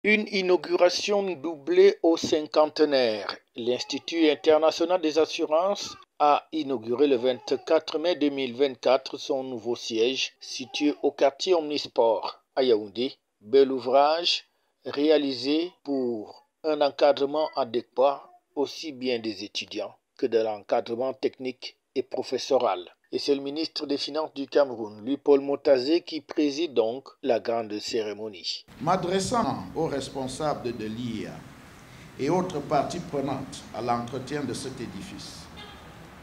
Une inauguration doublée au cinquantenaire. L'Institut international des assurances a inauguré le 24 mai 2024 son nouveau siège situé au quartier Omnisport à Yaoundé. Bel ouvrage réalisé pour un encadrement adéquat aussi bien des étudiants que de l'encadrement technique et professoral. Et c'est le ministre des Finances du Cameroun, Louis-Paul Motazé, qui préside donc la grande cérémonie. M'adressant aux responsables de l'IA et autres parties prenantes à l'entretien de cet édifice,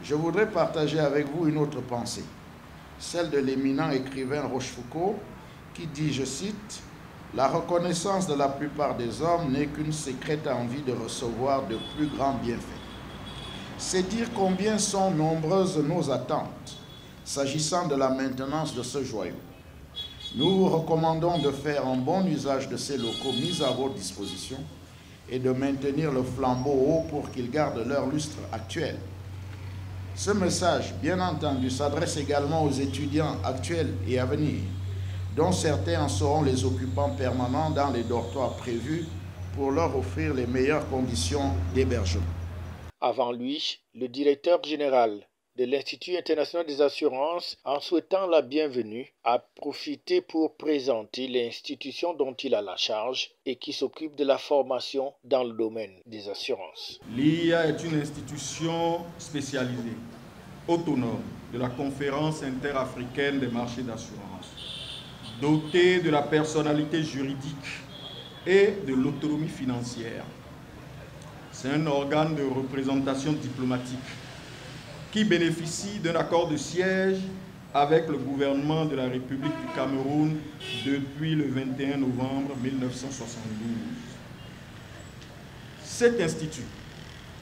je voudrais partager avec vous une autre pensée, celle de l'éminent écrivain Rochefoucauld qui dit, je cite, « La reconnaissance de la plupart des hommes n'est qu'une secrète envie de recevoir de plus grands bienfaits. » C'est dire combien sont nombreuses nos attentes s'agissant de la maintenance de ce joyau. Nous vous recommandons de faire un bon usage de ces locaux mis à votre disposition et de maintenir le flambeau haut pour qu'ils gardent leur lustre actuel. Ce message, bien entendu, s'adresse également aux étudiants actuels et à venir, dont certains en seront les occupants permanents dans les dortoirs prévus pour leur offrir les meilleures conditions d'hébergement. Avant lui, le directeur général de l'Institut international des assurances, en souhaitant la bienvenue, a profité pour présenter l'institution dont il a la charge et qui s'occupe de la formation dans le domaine des assurances. L'IA est une institution spécialisée, autonome de la Conférence interafricaine des marchés d'assurance, dotée de la personnalité juridique et de l'autonomie financière. C'est un organe de représentation diplomatique qui bénéficie d'un accord de siège avec le gouvernement de la République du Cameroun depuis le 21 novembre 1972. Cet institut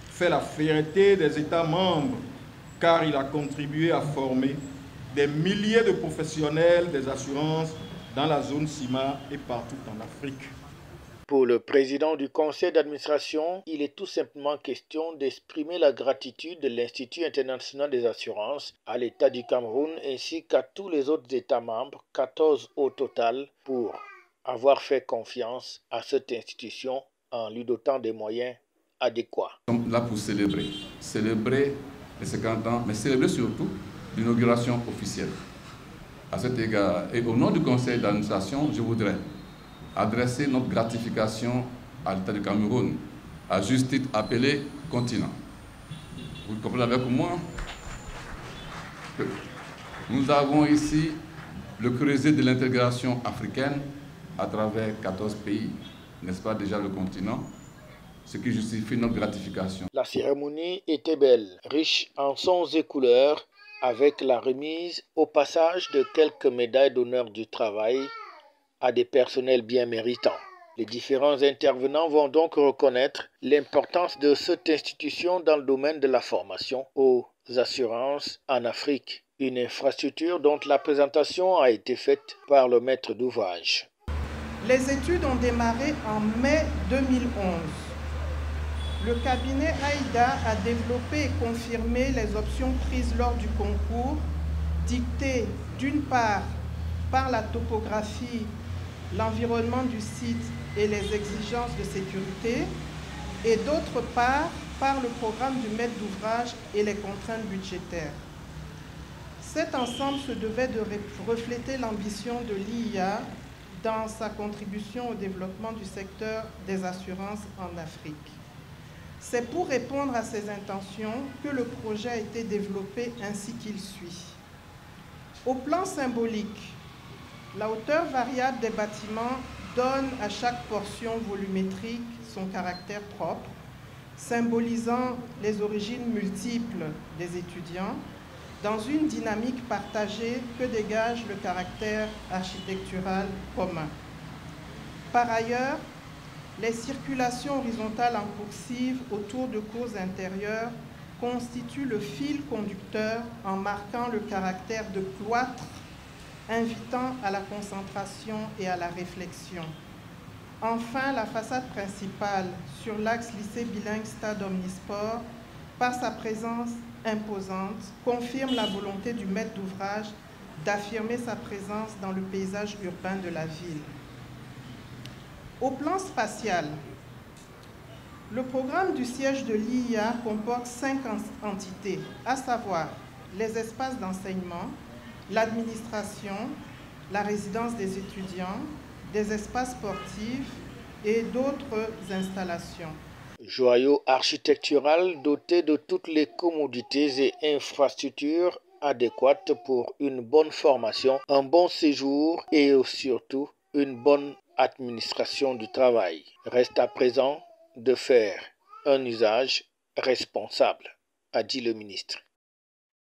fait la fierté des États membres car il a contribué à former des milliers de professionnels des assurances dans la zone CIMA et partout en Afrique. Pour le président du conseil d'administration, il est tout simplement question d'exprimer la gratitude de l'Institut international des assurances à l'État du Cameroun ainsi qu'à tous les autres États membres, 14 au total, pour avoir fait confiance à cette institution en lui dotant des moyens adéquats. Nous sommes là pour célébrer les 50 ans, mais célébrer surtout l'inauguration officielle. À cet égard, et au nom du conseil d'administration, je voudrais adresser notre gratification à l'État du Cameroun, à juste titre appelé continent. Vous comprenez avec moi que nous avons ici le creuset de l'intégration africaine à travers 14 pays, n'est-ce pas déjà le continent, ce qui justifie notre gratification. La cérémonie était belle, riche en sons et couleurs, avec la remise au passage de quelques médailles d'honneur du travail à des personnels bien méritants. Les différents intervenants vont donc reconnaître l'importance de cette institution dans le domaine de la formation aux assurances en Afrique, une infrastructure dont la présentation a été faite par le maître d'ouvrage. Les études ont démarré en mai 2011. Le cabinet AIDA a développé et confirmé les options prises lors du concours, dictées d'une part par la topographie, l'environnement du site et les exigences de sécurité, et d'autre part par le programme du maître d'ouvrage et les contraintes budgétaires. Cet ensemble se devait de refléter l'ambition de l'IA dans sa contribution au développement du secteur des assurances en Afrique. C'est pour répondre à ces intentions que le projet a été développé ainsi qu'il suit. Au plan symbolique, la hauteur variable des bâtiments donne à chaque portion volumétrique son caractère propre, symbolisant les origines multiples des étudiants dans une dynamique partagée que dégage le caractère architectural commun. Par ailleurs, les circulations horizontales en coursive autour de cours intérieures constituent le fil conducteur en marquant le caractère de cloître, invitant à la concentration et à la réflexion. Enfin, la façade principale sur l'axe lycée bilingue Stade Omnisport, par sa présence imposante, confirme la volonté du maître d'ouvrage d'affirmer sa présence dans le paysage urbain de la ville. Au plan spatial, le programme du siège de l'IIA comporte 5 entités, à savoir les espaces d'enseignement, l'administration, la résidence des étudiants, des espaces sportifs et d'autres installations. Joyau architectural doté de toutes les commodités et infrastructures adéquates pour une bonne formation, un bon séjour et surtout une bonne administration du travail. Reste à présent de faire un usage responsable, a dit le ministre.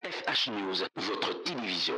FH News, votre télévision.